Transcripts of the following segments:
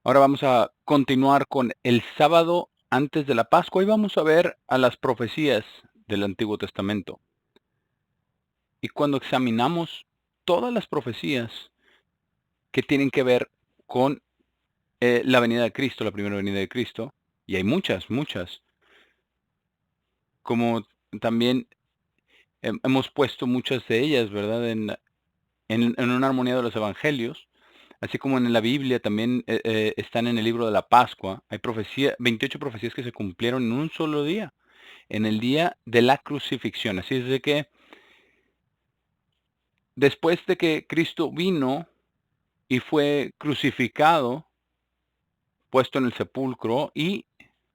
Ahora vamos a continuar con el sábado antes de la Pascua y vamos a ver a las profecías del Antiguo Testamento. Y cuando examinamos todas las profecías que tienen que ver con la venida de Cristo, la primera venida de Cristo, y hay muchas, muchas, como también hemos puesto muchas de ellas, ¿verdad? En una armonía de los evangelios, así como en la Biblia también están en el libro de la Pascua. Hay 28 profecías que se cumplieron en un solo día, en el día de la crucifixión. Así es de que después de que Cristo vino y fue crucificado, puesto en el sepulcro y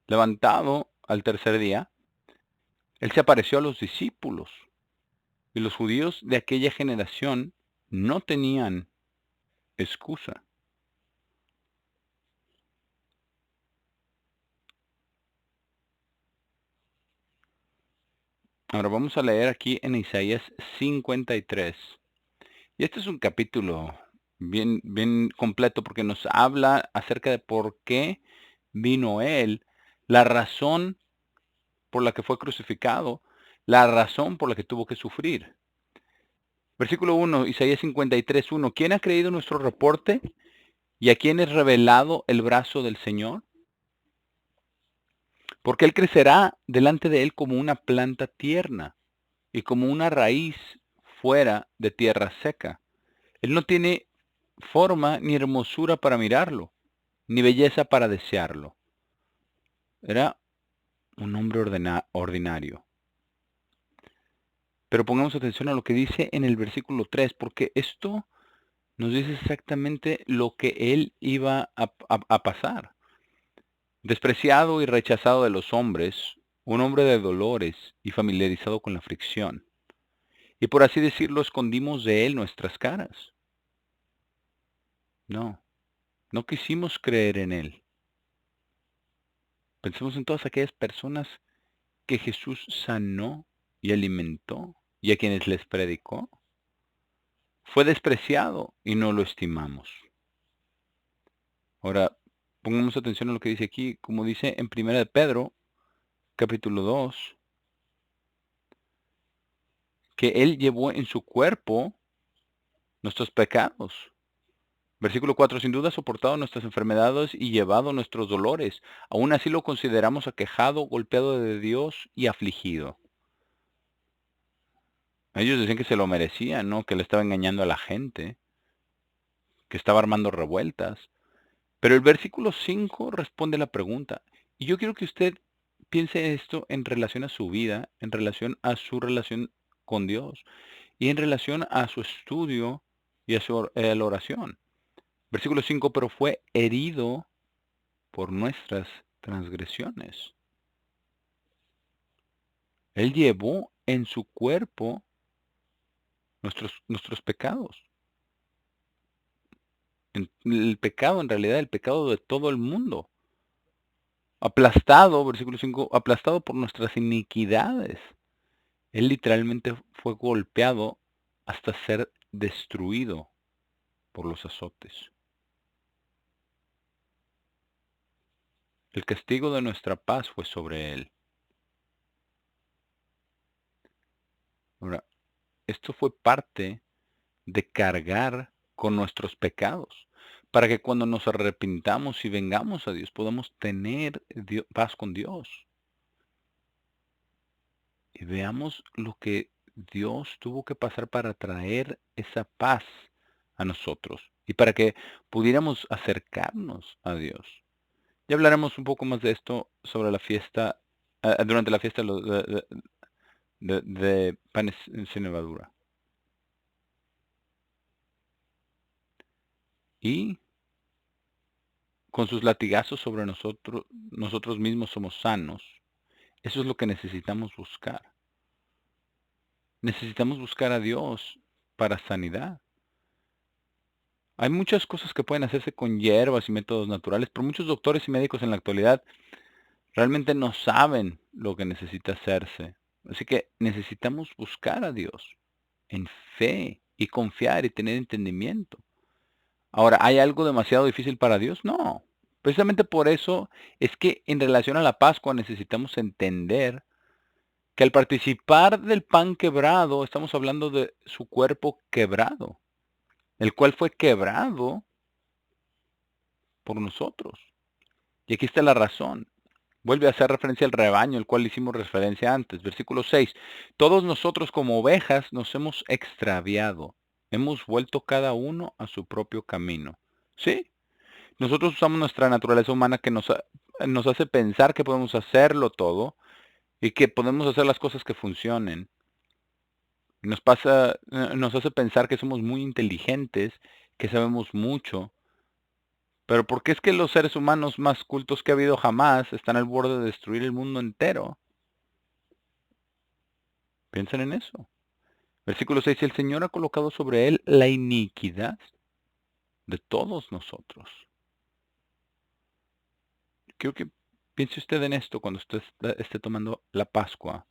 levantado al tercer día, Él se apareció a los discípulos. Y los judíos de aquella generación no tenían excusa. Ahora vamos a leer aquí en Isaías 53. Y este es un capítulo bien, bien completo porque nos habla acerca de por qué vino Él, la razón por la que fue crucificado, la razón por la que tuvo que sufrir. Versículo 1, Isaías 53, 1. ¿Quién ha creído nuestro reporte y a quién es revelado el brazo del Señor? Porque Él crecerá delante de Él como una planta tierna y como una raíz fuera de tierra seca. Él no tiene forma ni hermosura para mirarlo, ni belleza para desearlo. Era un hombre ordinario. Pero pongamos atención a lo que dice en el versículo 3, porque esto nos dice exactamente lo que él iba a pasar. Despreciado y rechazado de los hombres, un hombre de dolores y familiarizado con la fricción. Y por así decirlo, escondimos de él nuestras caras. No, no quisimos creer en él. Pensemos en todas aquellas personas que Jesús sanó y alimentó y a quienes les predicó. Fue despreciado y no lo estimamos. Ahora, pongamos atención a lo que dice aquí, como dice en Primera de Pedro, capítulo 2, que Él llevó en su cuerpo nuestros pecados. Versículo 4, sin duda ha soportado nuestras enfermedades y llevado nuestros dolores. Aún así lo consideramos aquejado, golpeado de Dios y afligido. Ellos decían que se lo merecían, ¿no? Que le estaba engañando a la gente, que estaba armando revueltas. Pero el versículo 5 responde la pregunta. Y yo quiero que usted piense esto en relación a su vida, en relación a su relación con Dios y en relación a su estudio y a la oración. Versículo 5, pero fue herido por nuestras transgresiones. Él llevó en su cuerpo nuestros pecados. El pecado, en realidad, el pecado de todo el mundo. Aplastado, versículo 5, aplastado por nuestras iniquidades. Él literalmente fue golpeado hasta ser destruido por los azotes. El castigo de nuestra paz fue sobre él. Ahora, esto fue parte de cargar con nuestros pecados, para que cuando nos arrepintamos y vengamos a Dios, podamos tener paz con Dios. Y veamos lo que Dios tuvo que pasar para traer esa paz a nosotros y para que pudiéramos acercarnos a Dios. Ya hablaremos un poco más de esto sobre la fiesta, durante la fiesta de panes sin levadura. Y con sus latigazos sobre nosotros mismos somos sanos. Eso es lo que necesitamos buscar. Necesitamos buscar a Dios para sanidad. Hay muchas cosas que pueden hacerse con hierbas y métodos naturales, pero muchos doctores y médicos en la actualidad realmente no saben lo que necesita hacerse. Así que necesitamos buscar a Dios en fe y confiar y tener entendimiento. Ahora, ¿hay algo demasiado difícil para Dios? No. Precisamente por eso es que en relación a la Pascua necesitamos entender que al participar del pan quebrado, estamos hablando de su cuerpo quebrado, el cual fue quebrado por nosotros. Y aquí está la razón. Vuelve a hacer referencia al rebaño, el cual hicimos referencia antes. Versículo 6. Todos nosotros como ovejas nos hemos extraviado. Hemos vuelto cada uno a su propio camino. ¿Sí? Nosotros usamos nuestra naturaleza humana que nos hace pensar que podemos hacerlo todo y que podemos hacer las cosas que funcionen. Nos hace pensar que somos muy inteligentes, que sabemos mucho. Pero ¿por qué es que los seres humanos más cultos que ha habido jamás están al borde de destruir el mundo entero? Piensen en eso. Versículo 6. El Señor ha colocado sobre él la iniquidad de todos nosotros. Quiero que piense usted en esto cuando usted esté tomando la Pascua,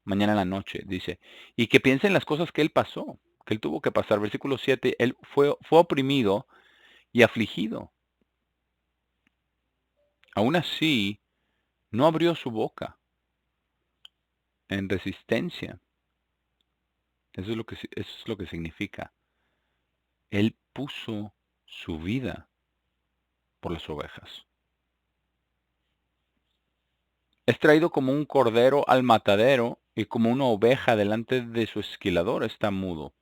mañana en la noche, dice. Y que piense en las cosas que él pasó, que él tuvo que pasar. Versículo 7. Él fue oprimido y afligido. Aún así, no abrió su boca en resistencia. Eso es lo que significa. Él puso su vida por las ovejas. Es traído como un cordero al matadero y como una oveja delante de su esquilador está mudo.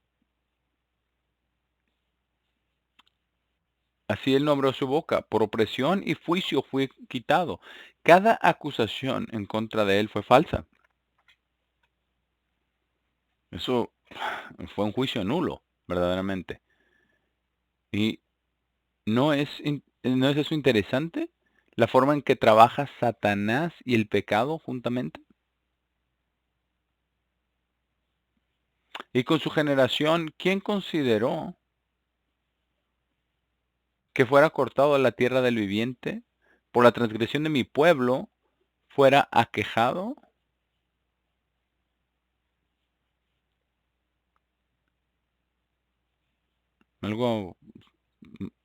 Así él no abrió su boca. Por opresión y juicio fue quitado. Cada acusación en contra de él fue falsa. Eso fue un juicio nulo, verdaderamente. Y ¿no es eso interesante? La forma en que trabaja Satanás y el pecado juntamente. Y con su generación, ¿quién consideró que fuera cortado de la tierra del viviente? Por la transgresión de mi pueblo, fuera aquejado. Algo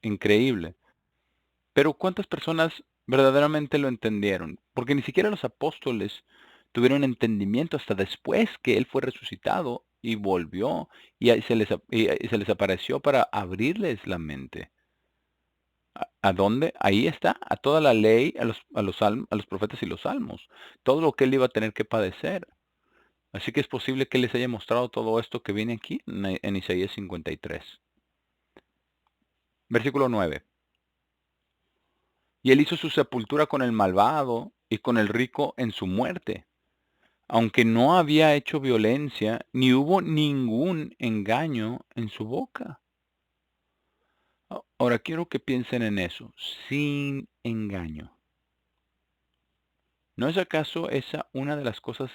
increíble. Pero ¿cuántas personas verdaderamente lo entendieron? Porque ni siquiera los apóstoles tuvieron entendimiento hasta después que él fue resucitado y volvió y ahí y se les apareció para abrirles la mente. ¿A dónde? Ahí está, a toda la ley, a los profetas y los salmos, todo lo que él iba a tener que padecer. Así que es posible que les haya mostrado todo esto que viene aquí en Isaías 53. Versículo 9. Y él hizo su sepultura con el malvado y con el rico en su muerte, aunque no había hecho violencia, ni hubo ningún engaño en su boca. Ahora quiero que piensen en eso, sin engaño. ¿No es acaso esa una de las cosas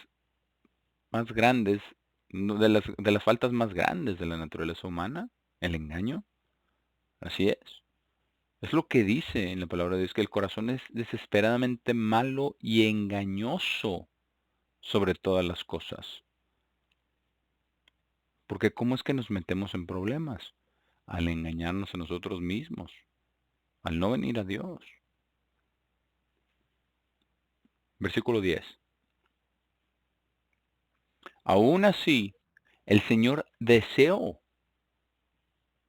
más grandes, de las faltas más grandes de la naturaleza humana? ¿El engaño? Así es. Es lo que dice en la palabra de Dios, que el corazón es desesperadamente malo y engañoso sobre todas las cosas. Porque ¿cómo es que nos metemos en problemas? Al engañarnos a nosotros mismos, al no venir a Dios. Versículo 10. Aún así, el Señor deseó.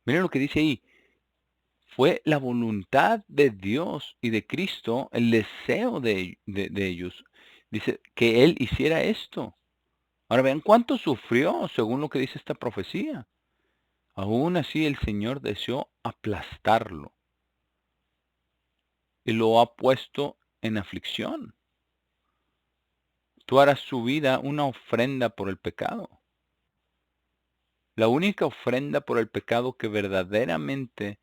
Miren lo que dice ahí. Fue la voluntad de Dios y de Cristo, el deseo de ellos. Dice que Él hiciera esto. Ahora vean cuánto sufrió según lo que dice esta profecía. Aún así el Señor deseó aplastarlo y lo ha puesto en aflicción. Tú harás su vida una ofrenda por el pecado. La única ofrenda por el pecado que verdaderamente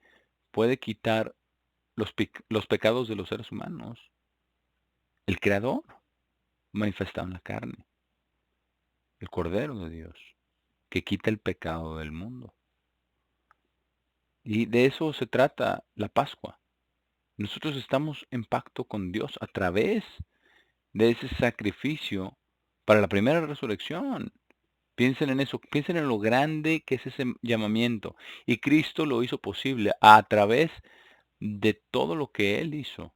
puede quitar los pecados de los seres humanos. El Creador manifestado en la carne. El Cordero de Dios que quita el pecado del mundo. Y de eso se trata la Pascua. Nosotros estamos en pacto con Dios a través de ese sacrificio para la primera resurrección. Piensen en eso, piensen en lo grande que es ese llamamiento. Y Cristo lo hizo posible a través de todo lo que Él hizo.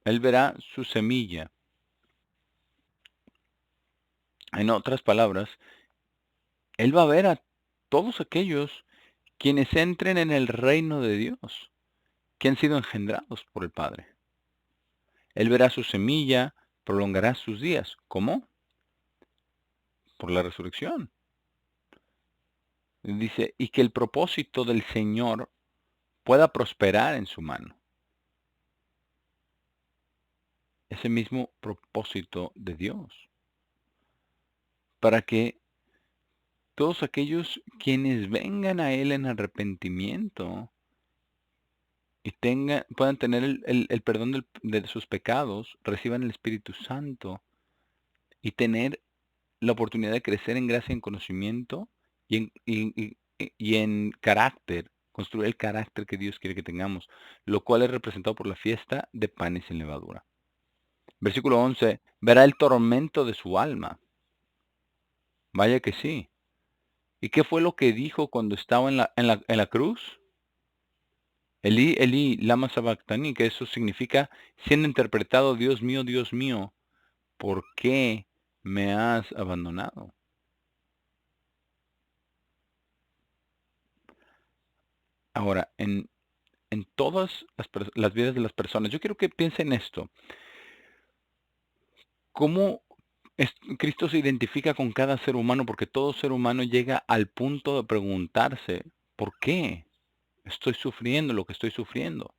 Él verá su semilla. En otras palabras, Él va a ver a todos aquellos quienes entren en el reino de Dios, que han sido engendrados por el Padre. Él verá su semilla, prolongará sus días. ¿Cómo? Por la resurrección. Dice, y que el propósito del Señor pueda prosperar en su mano. Ese mismo propósito de Dios. Para que todos aquellos quienes vengan a Él en arrepentimiento y puedan tener el perdón de sus pecados, reciban el Espíritu Santo y tener la oportunidad de crecer en gracia y en conocimiento y en carácter, construir el carácter que Dios quiere que tengamos, lo cual es representado por la fiesta de panes sin levadura. Versículo 11, verá el tormento de su alma. Vaya que sí. ¿Y qué fue lo que dijo cuando estaba en la cruz? Elí, Elí, lama sabactani, que eso significa, siendo interpretado, Dios mío, ¿por qué me has abandonado? Ahora, en todas las vidas de las personas, yo quiero que piensen esto. ¿Cómo Cristo se identifica con cada ser humano? Porque todo ser humano llega al punto de preguntarse, ¿por qué estoy sufriendo lo que estoy sufriendo?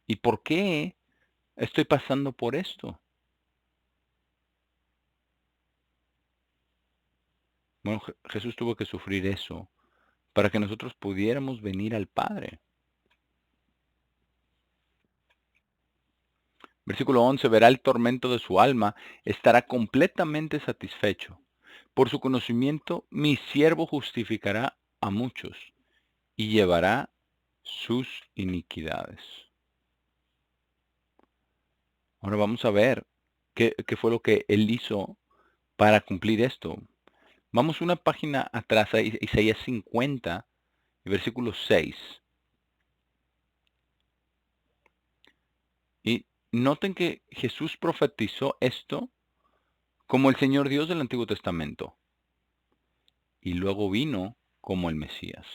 ¿Y por qué estoy pasando por esto? Bueno, Jesús tuvo que sufrir eso para que nosotros pudiéramos venir al Padre. Versículo 11, verá el tormento de su alma, estará completamente satisfecho. Por su conocimiento, mi siervo justificará a muchos y llevará sus iniquidades. Ahora vamos a ver qué fue lo que él hizo para cumplir esto. Vamos una página atrás a Isaías 50, versículo 6. Y noten que Jesús profetizó esto como el Señor Dios del Antiguo Testamento. Y luego vino como el Mesías.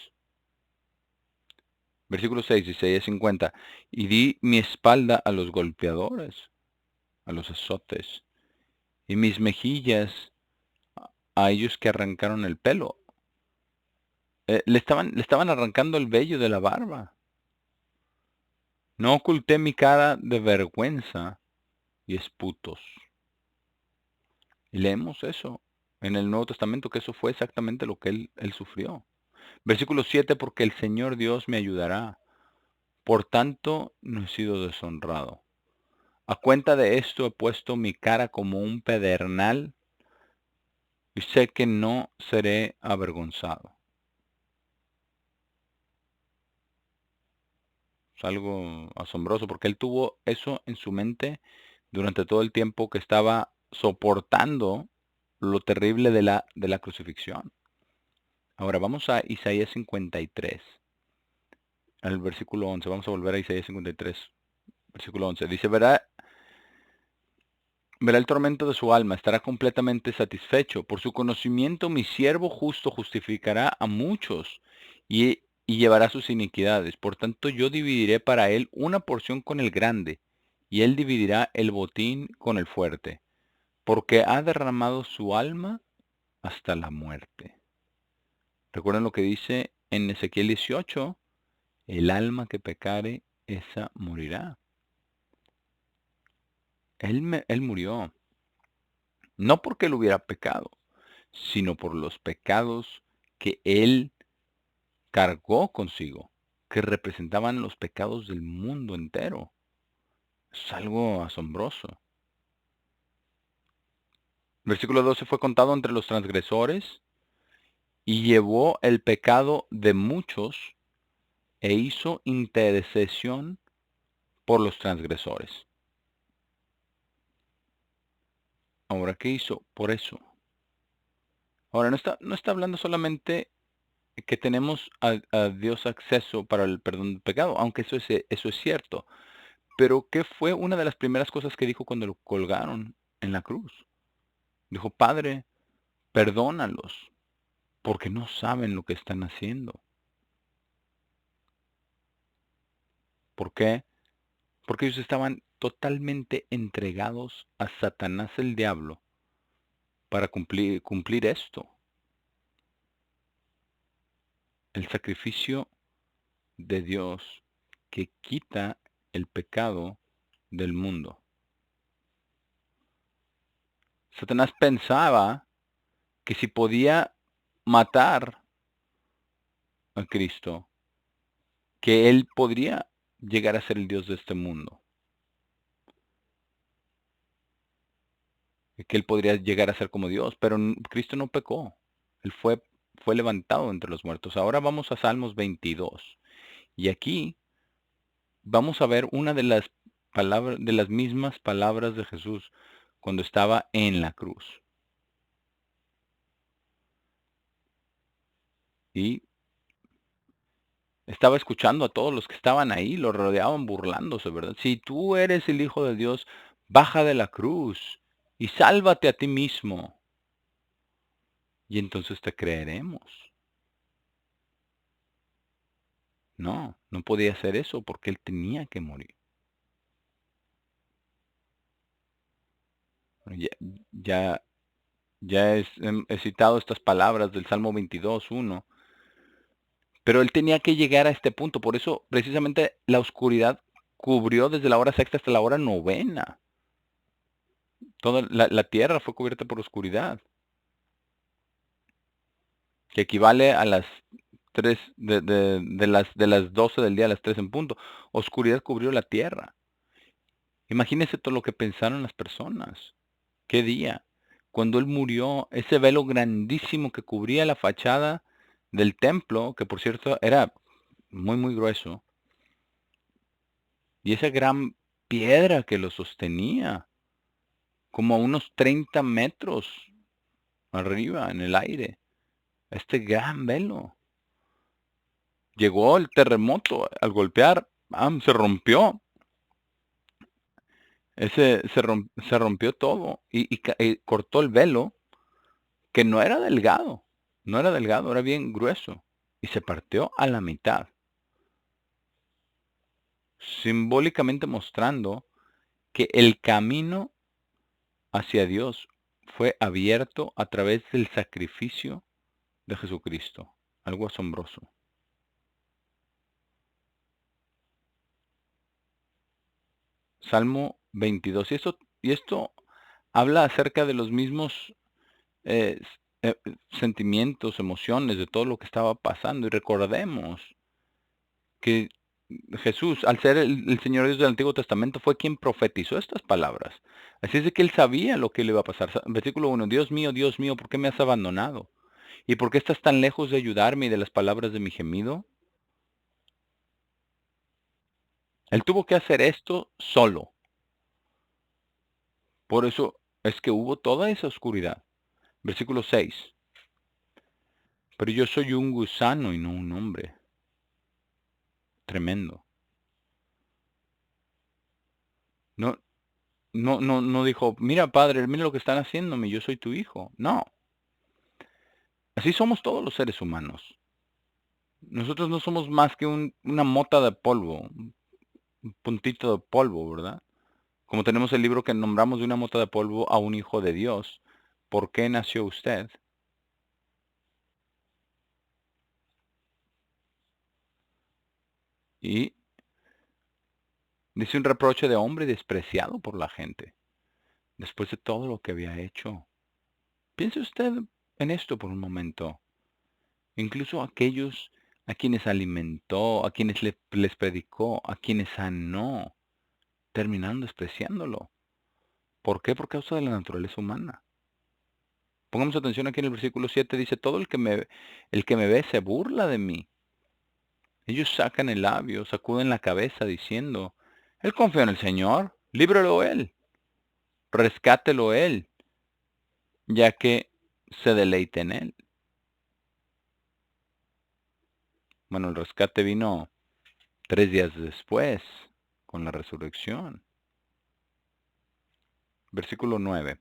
Versículo 6, Isaías 50. Y di mi espalda a los golpeadores, a los azotes, y mis mejillas a ellos que arrancaron el pelo. Le estaban arrancando el vello de la barba. No oculté mi cara de vergüenza y esputos. Y leemos eso en el Nuevo Testamento, que eso fue exactamente lo que él sufrió. Versículo 7, porque el Señor Dios me ayudará. Por tanto, no he sido deshonrado. A cuenta de esto he puesto mi cara como un pedernal y sé que no seré avergonzado. Es algo asombroso porque él tuvo eso en su mente durante todo el tiempo que estaba soportando lo terrible de la crucifixión. Ahora vamos a Isaías 53, al versículo 11. Vamos a volver a Isaías 53, versículo 11. Dice, verá el tormento de su alma, estará completamente satisfecho. Por su conocimiento mi siervo justo justificará a muchos y llevará sus iniquidades. Por tanto yo dividiré para él una porción con el grande, y él dividirá el botín con el fuerte, porque ha derramado su alma hasta la muerte. Recuerden lo que dice en Ezequiel 18, el alma que pecare, esa morirá. Él murió, no porque él hubiera pecado, sino por los pecados que él cargó consigo, que representaban los pecados del mundo entero. Es algo asombroso. Versículo 12, fue contado entre los transgresores y llevó el pecado de muchos e hizo intercesión por los transgresores. Ahora, ¿qué hizo? Por eso. Ahora, no está hablando solamente que tenemos a Dios acceso para el perdón del pecado, aunque eso es cierto. Pero, ¿qué fue una de las primeras cosas que dijo cuando lo colgaron en la cruz? Dijo: "Padre, perdónalos, porque no saben lo que están haciendo". ¿Por qué? Porque ellos estaban totalmente entregados a Satanás el diablo para cumplir esto, el sacrificio de Dios que quita el pecado del mundo. Satanás pensaba que si podía matar a Cristo, que él podría llegar a ser el Dios de este mundo, que él podría llegar a ser como Dios, pero Cristo no pecó. Él fue levantado entre los muertos. Ahora vamos a Salmos 22. Y aquí vamos a ver una de las mismas palabras de Jesús cuando estaba en la cruz. Y estaba escuchando a todos los que estaban ahí, lo rodeaban burlándose, ¿verdad? Si tú eres el Hijo de Dios, baja de la cruz y sálvate a ti mismo, y entonces te creeremos. No, no podía hacer eso porque él tenía que morir. Bueno, ya, he citado estas palabras del Salmo 22:1, pero él tenía que llegar a este punto. Por eso, precisamente, la oscuridad cubrió desde la hora sexta hasta la hora novena. Toda la tierra fue cubierta por oscuridad, que equivale a las 3 de las 12 del día a las 3 en punto. Oscuridad cubrió la tierra. Imagínese todo lo que pensaron las personas. ¿Qué día? Cuando él murió, ese velo grandísimo que cubría la fachada del templo, que por cierto era muy, muy grueso, y esa gran piedra que lo sostenía, como a unos 30 metros arriba en el aire, este gran velo. Llegó el terremoto, al golpear, se rompió, se rompió todo y cortó el velo, que no era delgado, era bien grueso, y se partió a la mitad, simbólicamente mostrando que el camino hacia Dios fue abierto a través del sacrificio de Jesucristo. Algo asombroso. Salmo 22. Y esto habla acerca de los mismos sentimientos, emociones, de todo lo que estaba pasando. Y recordemos que Jesús, al ser el Señor Dios del Antiguo Testamento, fue quien profetizó estas palabras. Así es de que él sabía lo que le iba a pasar. Versículo 1: Dios mío, ¿por qué me has abandonado? ¿Y por qué estás tan lejos de ayudarme y de las palabras de mi gemido? Él tuvo que hacer esto solo. Por eso es que hubo toda esa oscuridad. Versículo 6: Pero yo soy un gusano y no un hombre. Tremendo. No, no dijo: mira, padre, mira lo que están haciéndome, yo soy tu hijo. No, así somos todos los seres humanos. Nosotros no somos más que una mota de polvo, un puntito de polvo, ¿verdad? Como tenemos el libro que nombramos de una mota de polvo a un hijo de Dios. ¿Por qué nació usted? Y dice: un reproche de hombre despreciado por la gente, después de todo lo que había hecho. Piense usted en esto por un momento. Incluso aquellos a quienes alimentó, a quienes les predicó, a quienes sanó, terminaron despreciándolo. ¿Por qué? Por causa de la naturaleza humana. Pongamos atención aquí en el versículo 7, dice: todo el que me ve se burla de mí. Ellos sacan el labio, sacuden la cabeza diciendo: él confió en el Señor, líbrelo él, rescátelo él, ya que se deleite en Él. Bueno, el rescate vino 3 días después, con la resurrección. Versículo 9.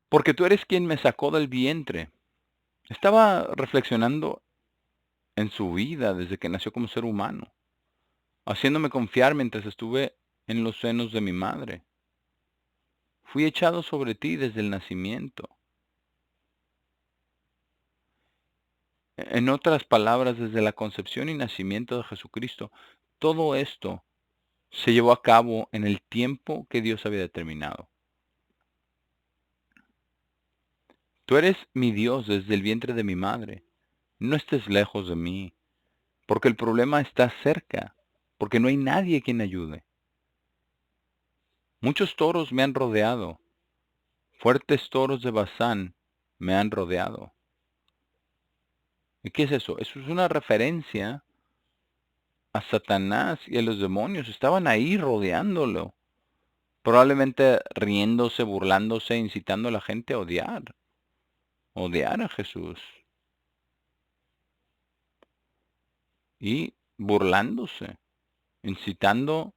Porque tú eres quien me sacó del vientre. Estaba reflexionando en su vida desde que nació como ser humano, haciéndome confiar mientras estuve en los senos de mi madre. Fui echado sobre ti desde el nacimiento. En otras palabras, desde la concepción y nacimiento de Jesucristo, todo esto se llevó a cabo en el tiempo que Dios había determinado. Tú eres mi Dios desde el vientre de mi madre. No estés lejos de mí, porque el problema está cerca, porque no hay nadie quien ayude. Muchos toros me han rodeado, fuertes toros de Bazán me han rodeado. ¿Y qué es eso? Eso es una referencia a Satanás y a los demonios. Estaban ahí rodeándolo, probablemente riéndose, burlándose, incitando a la gente a odiar a Jesús y burlándose, incitando.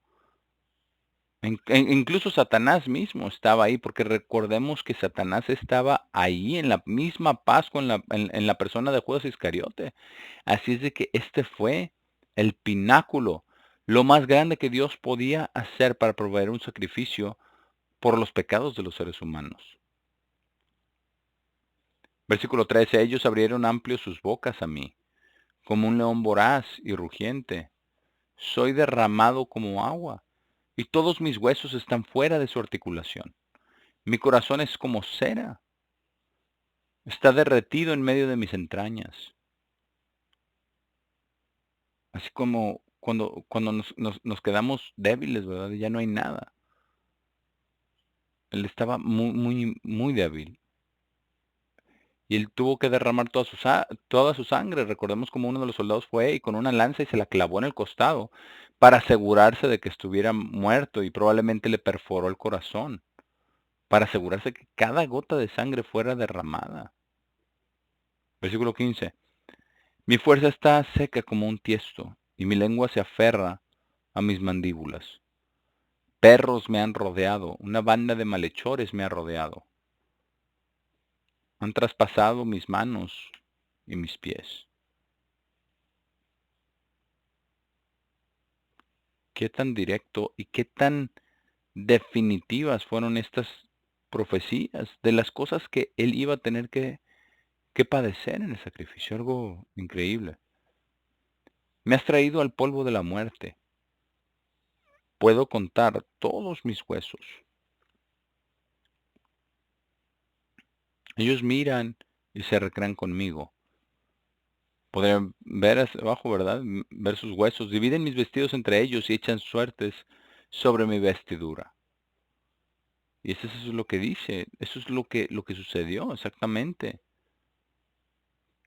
Incluso Satanás mismo estaba ahí, porque recordemos que Satanás estaba ahí en la misma Pascua, en la persona de Judas Iscariote. Así es de que este fue el pináculo, lo más grande que Dios podía hacer para proveer un sacrificio por los pecados de los seres humanos. Versículo 13, ellos abrieron amplio sus bocas a mí, como un león voraz y rugiente. Soy derramado como agua, y todos mis huesos están fuera de su articulación. Mi corazón es como cera, está derretido en medio de mis entrañas. Así como cuando nos quedamos débiles, ¿verdad? Ya no hay nada. Él estaba muy débil. Y él tuvo que derramar toda su sangre. Recordemos como uno de los soldados fue y con una lanza y se la clavó en el costado para asegurarse de que estuviera muerto y probablemente le perforó el corazón para asegurarse que cada gota de sangre fuera derramada. Versículo 15. Mi fuerza está seca como un tiesto, y mi lengua se aferra a mis mandíbulas. Perros me han rodeado, una banda de malhechores me ha rodeado. Han traspasado mis manos y mis pies. Qué tan directo y qué tan definitivas fueron estas profecías de las cosas que él iba a tener que padecer en el sacrificio. Algo increíble. Me has traído al polvo de la muerte. Puedo contar todos mis huesos. Ellos miran y se recrean conmigo. Podrían ver hacia abajo, ¿verdad? Ver sus huesos. Dividen mis vestidos entre ellos y echan suertes sobre mi vestidura. Y eso es lo que dice. Eso es lo que sucedió exactamente.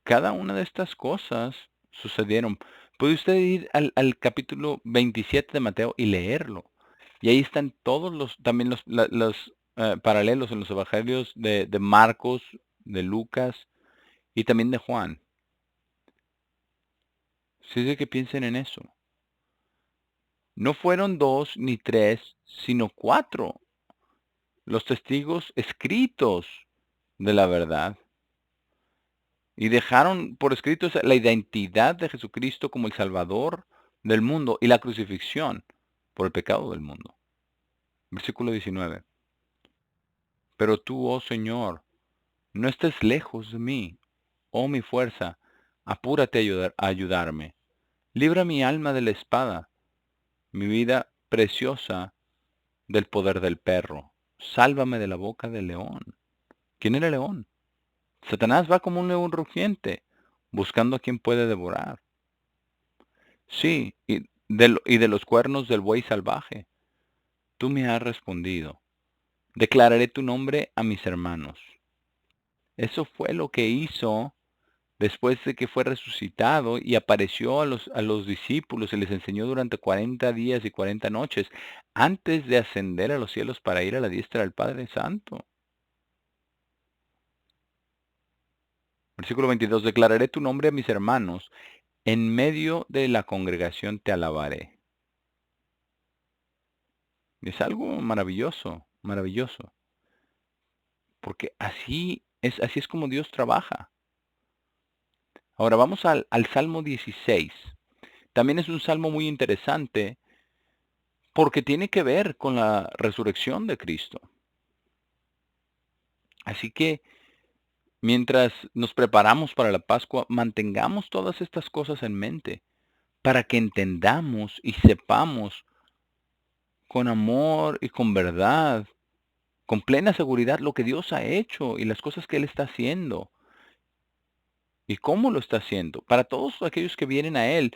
Cada una de estas cosas sucedieron. Puede usted ir al capítulo 27 de Mateo y leerlo. Y ahí están todos también los paralelos en los evangelios de Marcos, de Lucas y también de Juan. Si es de que piensen en eso. No fueron 2 ni 3, sino 4 los testigos escritos de la verdad. Y dejaron por escrito la identidad de Jesucristo como el Salvador del mundo y la crucifixión por el pecado del mundo. Versículo 19. Pero tú, oh Señor, no estés lejos de mí, oh mi fuerza, apúrate a ayudarme. Libra mi alma de la espada, mi vida preciosa del poder del perro. Sálvame de la boca del león. ¿Quién era el león? Satanás va como un león rugiente, buscando a quien puede devorar. Sí, y de los cuernos del buey salvaje. Tú me has respondido. Declararé tu nombre a mis hermanos. Eso fue lo que hizo después de que fue resucitado y apareció a los discípulos y les enseñó durante 40 días y 40 noches antes de ascender a los cielos para ir a la diestra del Padre Santo. Versículo 22, declararé tu nombre a mis hermanos, en medio de la congregación te alabaré. Es algo maravilloso, maravilloso, porque así es como Dios trabaja. Ahora vamos al Salmo 16. También es un salmo muy interesante porque tiene que ver con la resurrección de Cristo. Así que mientras nos preparamos para la Pascua, mantengamos todas estas cosas en mente para que entendamos y sepamos con amor y con verdad, con plena seguridad lo que Dios ha hecho y las cosas que Él está haciendo y cómo lo está haciendo para todos aquellos que vienen a Él.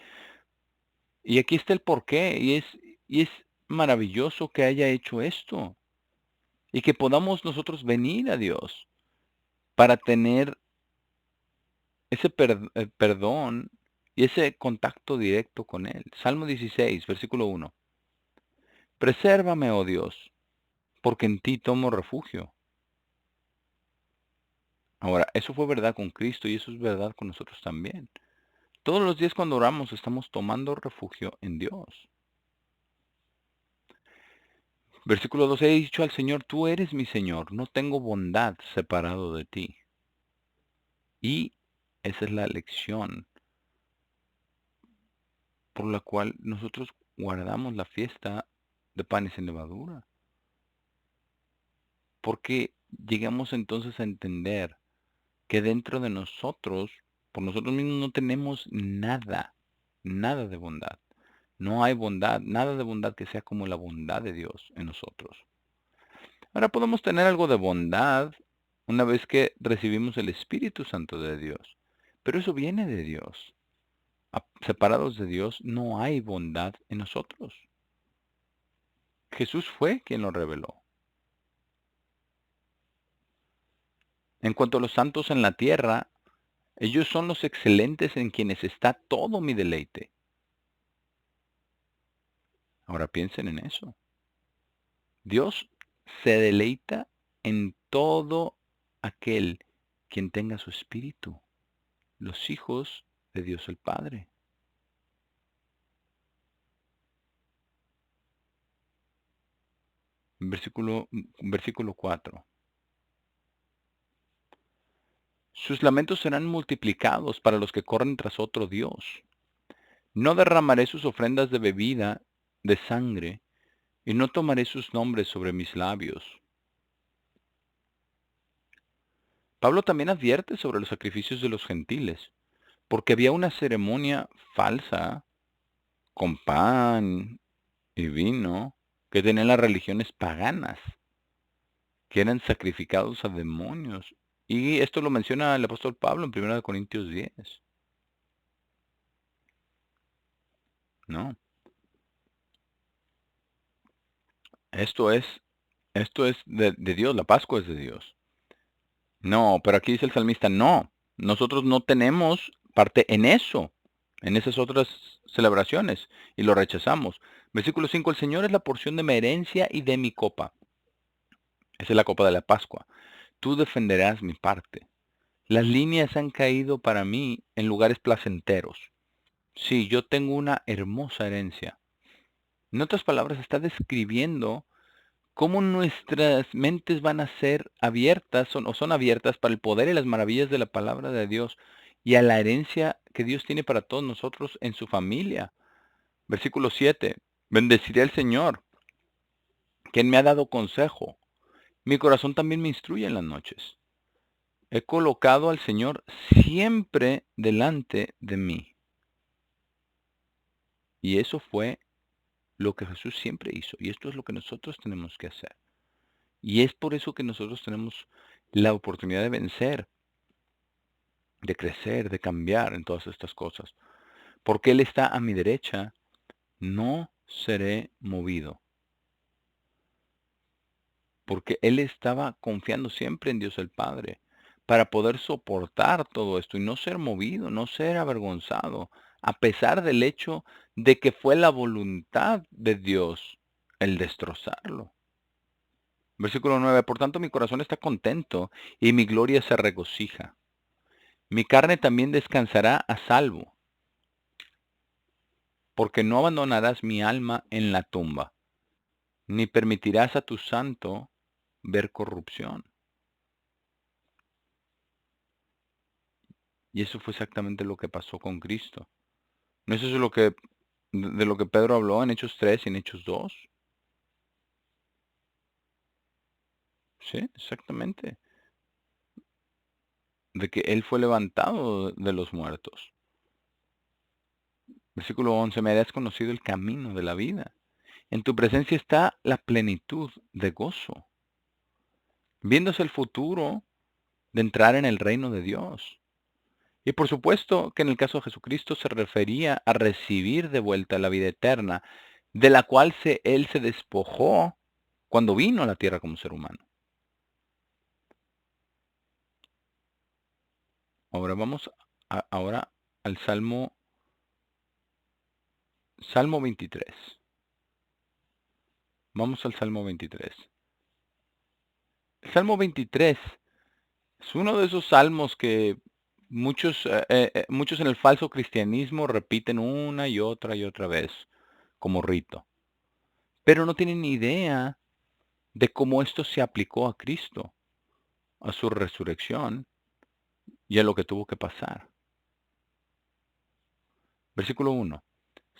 Y aquí está el porqué y es maravilloso que haya hecho esto y que podamos nosotros venir a Dios para tener ese perdón y ese contacto directo con Él. Salmo 16, versículo 1. Presérvame, oh Dios, porque en ti tomo refugio. Ahora, eso fue verdad con Cristo y eso es verdad con nosotros también. Todos los días cuando oramos estamos tomando refugio en Dios. Versículo 2. He dicho al Señor, tú eres mi Señor, no tengo bondad separado de ti. Y esa es la lección por la cual nosotros guardamos la fiesta de panes sin levadura. Porque llegamos entonces a entender que dentro de nosotros, por nosotros mismos no tenemos nada, nada de bondad. No hay bondad, nada de bondad que sea como la bondad de Dios en nosotros. Ahora podemos tener algo de bondad una vez que recibimos el Espíritu Santo de Dios, pero eso viene de Dios. Separados de Dios no hay bondad en nosotros. Jesús fue quien lo reveló. En cuanto a los santos en la tierra, ellos son los excelentes en quienes está todo mi deleite. Ahora piensen en eso. Dios se deleita en todo aquel quien tenga su espíritu, los hijos de Dios el Padre. Versículo 4. Sus lamentos serán multiplicados para los que corren tras otro Dios. No derramaré sus ofrendas de bebida, de sangre, y no tomaré sus nombres sobre mis labios. Pablo también advierte sobre los sacrificios de los gentiles, porque había una ceremonia falsa con pan y vino que tenían las religiones paganas, que eran sacrificados a demonios. Y esto lo menciona el apóstol Pablo en 1 Corintios 10, ¿no? Esto es, esto es de Dios, la Pascua es de Dios. No, pero aquí dice el salmista, no, nosotros no tenemos parte en esas otras celebraciones, y lo rechazamos. Versículo 5, el Señor es la porción de mi herencia y de mi copa. Esa es la copa de la Pascua. Tú defenderás mi parte. Las líneas han caído para mí en lugares placenteros. Sí, yo tengo una hermosa herencia. En otras palabras, está describiendo cómo nuestras mentes van a ser abiertas o son abiertas para el poder y las maravillas de la palabra de Dios y a la herencia que Dios tiene para todos nosotros en su familia. Versículo 7. Bendeciré al Señor, quien me ha dado consejo. Mi corazón también me instruye en las noches. He colocado al Señor siempre delante de mí. Y eso fue lo que Jesús siempre hizo. Y esto es lo que nosotros tenemos que hacer. Y es por eso que nosotros tenemos la oportunidad de vencer, de crecer, de cambiar en todas estas cosas. Porque Él está a mi derecha, no seré movido. Porque Él estaba confiando siempre en Dios el Padre para poder soportar todo esto y no ser movido, no ser avergonzado, a pesar del hecho de que fue la voluntad de Dios el destrozarlo. Versículo 9. Por tanto mi corazón está contento y mi gloria se regocija. Mi carne también descansará a salvo, porque no abandonarás mi alma en la tumba, ni permitirás a tu santo ver corrupción. Y eso fue exactamente lo que pasó con Cristo. ¿No es eso lo que, de lo que Pedro habló en Hechos 3 y en Hechos 2? Sí, exactamente. De que Él fue levantado de los muertos. Versículo 11, me has conocido el camino de la vida. En tu presencia está la plenitud de gozo, viéndose el futuro de entrar en el reino de Dios. Y por supuesto que en el caso de Jesucristo se refería a recibir de vuelta la vida eterna, de la cual Él se despojó cuando vino a la tierra como ser humano. Ahora vamos ahora al Salmo 23. Vamos al Salmo 23. El Salmo 23 es uno de esos salmos que muchos en el falso cristianismo repiten una y otra vez como rito, pero no tienen ni idea de cómo esto se aplicó a Cristo, a su resurrección y a lo que tuvo que pasar. Versículo 1,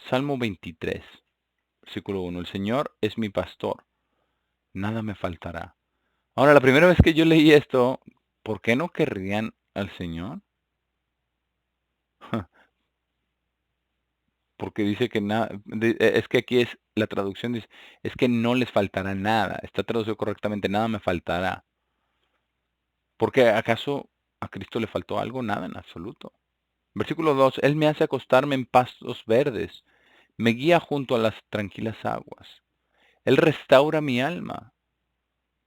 Salmo 23, versículo 1, el Señor es mi pastor, nada me faltará. Ahora, la primera vez que yo leí esto, ¿por qué no querrían al Señor? Porque dice que nada, es que aquí es, la traducción dice, es que no les faltará nada. Está traducido correctamente, nada me faltará. ¿Porque acaso a Cristo le faltó algo? Nada en absoluto. Versículo 2, Él me hace acostarme en pastos verdes, me guía junto a las tranquilas aguas. Él restaura mi alma,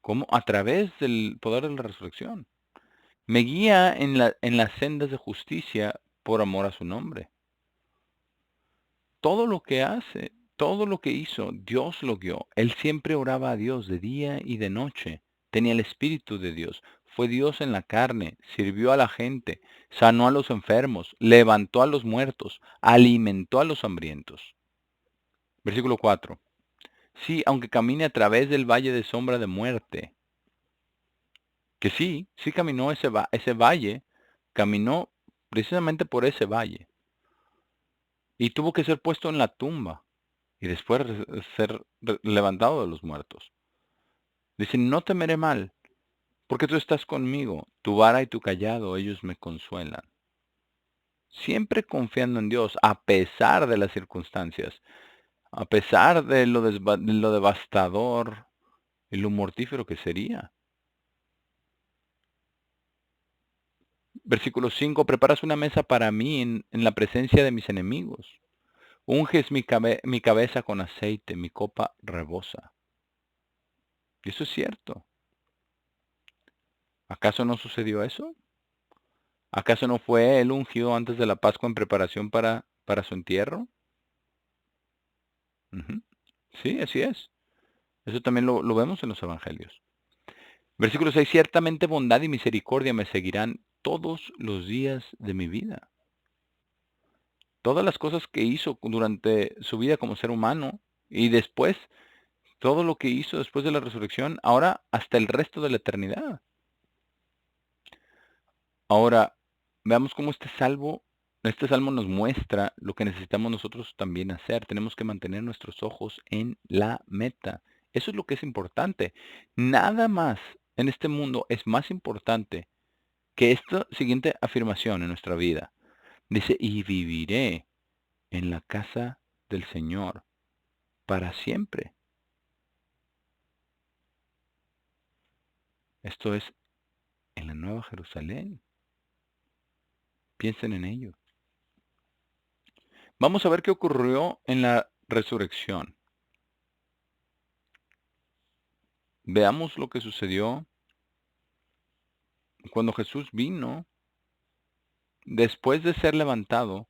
como a través del poder de la resurrección. Me guía en las sendas de justicia por amor a su nombre. Todo lo que hace, todo lo que hizo, Dios lo guió. Él siempre oraba a Dios de día y de noche. Tenía el Espíritu de Dios. Fue Dios en la carne, sirvió a la gente, sanó a los enfermos, levantó a los muertos, alimentó a los hambrientos. Versículo 4. Sí, aunque camine a través del valle de sombra de muerte, que sí caminó ese valle, caminó precisamente por ese valle y tuvo que ser puesto en la tumba y después ser levantado de los muertos. Dice, no temeré mal, porque tú estás conmigo, tu vara y tu callado, ellos me consuelan. Siempre confiando en Dios, a pesar de las circunstancias, a pesar de de lo devastador y lo mortífero que sería. Versículo 5, preparas una mesa para mí en la presencia de mis enemigos. Unges mi cabeza con aceite, mi copa rebosa. Y eso es cierto. ¿Acaso no sucedió eso? ¿Acaso no fue él ungido antes de la Pascua en preparación para su entierro? Ujú. Sí, así es. Eso también lo vemos en los evangelios. Versículo 6, ciertamente bondad y misericordia me seguirán todos los días de mi vida. Todas las cosas que hizo durante su vida como ser humano y después, todo lo que hizo después de la resurrección, ahora hasta el resto de la eternidad. Ahora, veamos cómo este salmo nos muestra lo que necesitamos nosotros también hacer. Tenemos que mantener nuestros ojos en la meta. Eso es lo que es importante. Nada más en este mundo es más importante que esta siguiente afirmación en nuestra vida. Dice, y viviré en la casa del Señor para siempre. Esto es en la Nueva Jerusalén. Piensen en ello. Vamos a ver qué ocurrió en la resurrección. Veamos lo que sucedió cuando Jesús vino después de ser levantado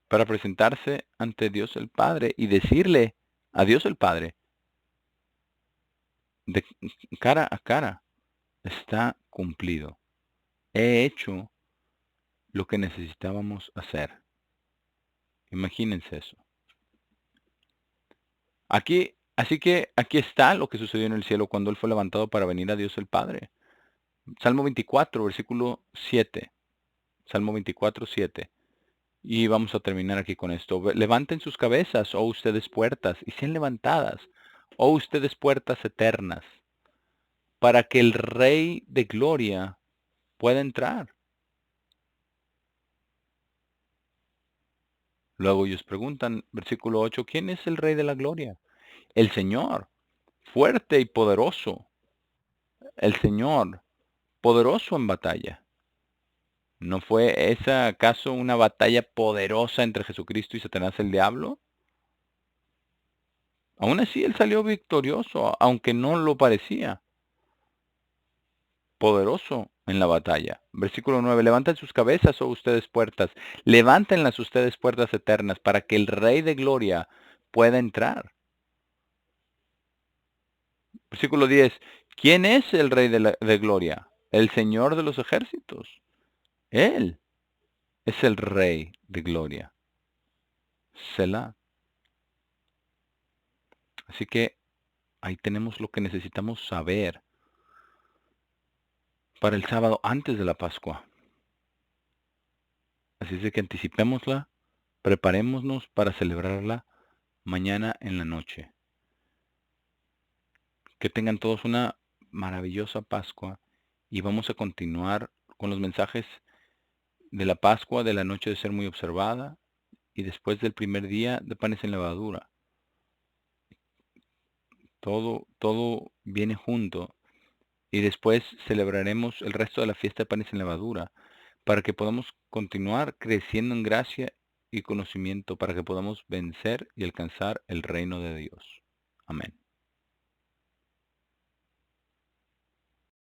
para presentarse ante Dios el Padre y decirle a Dios el Padre, de cara a cara, está cumplido. he hecho lo que necesitábamos hacer. Imagínense eso. Así que aquí está lo que sucedió en el cielo cuando Él fue levantado para venir a Dios el Padre. Salmo 24, versículo 7. Salmo 24, 7. Y vamos a terminar aquí con esto. Levanten sus cabezas, oh ustedes puertas, y sean levantadas, oh ustedes puertas eternas, para que el Rey de Gloria pueda entrar. Luego ellos preguntan, versículo 8, ¿quién es el Rey de la Gloria? El Señor, fuerte y poderoso, el Señor, poderoso en batalla. ¿No fue esa acaso una batalla poderosa entre Jesucristo y Satanás el diablo? Aún así él salió victorioso, aunque no lo parecía. Poderoso en la batalla. Versículo 9. Levanten sus cabezas, oh ustedes puertas. Levántenlas ustedes puertas eternas, para que el Rey de Gloria pueda entrar. Versículo 10. ¿Quién es el Rey de Gloria? El Señor de los ejércitos. Él es el Rey de Gloria. Selah. Así que ahí tenemos lo que necesitamos saber para el sábado antes de la Pascua. Así es de que anticipémosla, preparémonos para celebrarla mañana en la noche. Que tengan todos una maravillosa Pascua y vamos a continuar con los mensajes de la Pascua, de la noche de ser muy observada y después del primer día de panes en levadura. Todo viene junto y después celebraremos el resto de la fiesta de panes en levadura para que podamos continuar creciendo en gracia y conocimiento, para que podamos vencer y alcanzar el reino de Dios. Amén.